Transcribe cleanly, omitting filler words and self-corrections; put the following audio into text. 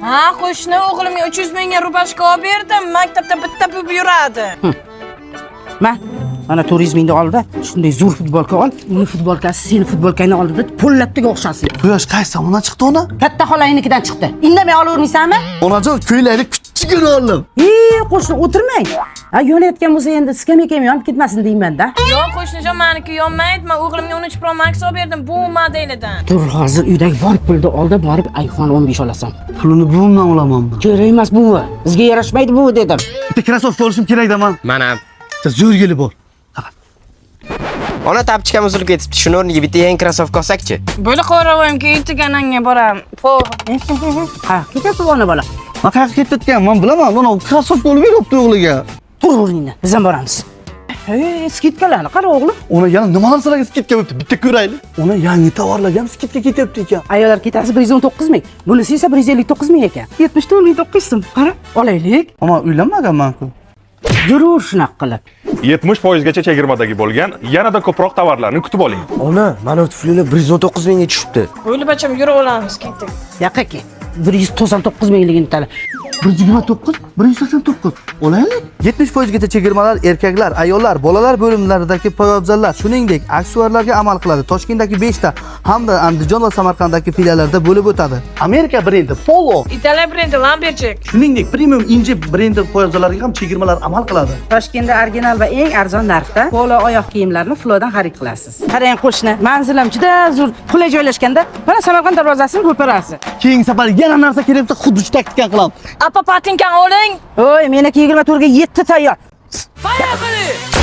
Ha, qo'shni o'g'limga 300 mingga rubashka olib berdim. Maktabda bitta bo'lib yuradi. Mana 400 mingni oldi. Shunday zo'r futbolka ol. Uni futbolkasi seni futbolkangni oldida pollatdiga o'xshasin. Quyosh qaysi tomondan chiqdi ona? Katta xolaynikidan chiqdi. Indamay olavermaysanmi? Onajon, ko'ylakni kichigini oldim. Qo'shni o'tirmang. Yonayotgan bo'lsa endi skameykam yonib ketmasin deyman-da. Yo'q, qo'shnijon, meniki yonmaydi. Men o'g'limga 13 Pro Max olib berdim bu modelidan. Tur, hozir uydagi bor pulni oldi, borib iPhone 15 olasan. Pulini buvimdan olamanmi? Kerak emas bu. Bizga yarashmaydi bu dedim. Bitta krossovka olishim kerak-da men. Mana. Zo'r yili bor. Ona tapchikam uzilib ketibdi. Shuni o'rniga bitta yangi krossovka olsak-chi? Bo'li qo'ravamga ertagananga boraman. Ha, ketyapti ona bola. Men qayerga ketayotgan? Men bilaman, mana krossovka olib beribdi o'g'liga. Tur o'rningdan. Biz ham boramiz. Skidkalarni qara o'g'lim. Ona yana nima narsalarga skidka bo'libdi? Bitta ko'raylik. Ona yangi tovarlarga ham skidka ketyapti ekan. Ayollar ketasi 119 ming. Bunisi esa 159 ming ekan. 74 ming 900 so'm. Qara, olaylik. Ama uylanmaganman-ku. Yurur shunaqa qilib. 70% gacha chegirmadagi bo'lgan yanada ko'proq tovarlarni kutib oling. Ona, mana tuflini 119 mingga tushibdi. Bo'li bacham yura olamiz, ketdik. Yoqqa ket. 199 mingligini tala. 129, 189. Olaylik. 70% gacha chegirmalar erkaklar, ayollar, bolalar bo'limlaridagi poyabzallar, shuningdek, aksessuarlarga amal qiladi. Toshkentdagi 5 ta hamda Andijon va Samarqanddagi filiallarda bo'lib o'tadi. Amerika brendi Polo, Italiya brendi Lamberjack. shuningdek, premium inji brendi poyabzallarga ham chegirmalar amal qiladi. Toshkentda original va eng arzon narxda polo oyoq kiyimlarini Flodan xarid qilasiz. Qarang qo'shni, manzilim juda zo'r, qulay joylashganda, mana Samarqand darvozasining ro'parasi. Keyingi safar yana narsa kerak bo'lsa, xuddi shu taktika qilamiz. Apa patinkani oling. Oy, meniki 24 ga 7 tayyor. Fayr qiling.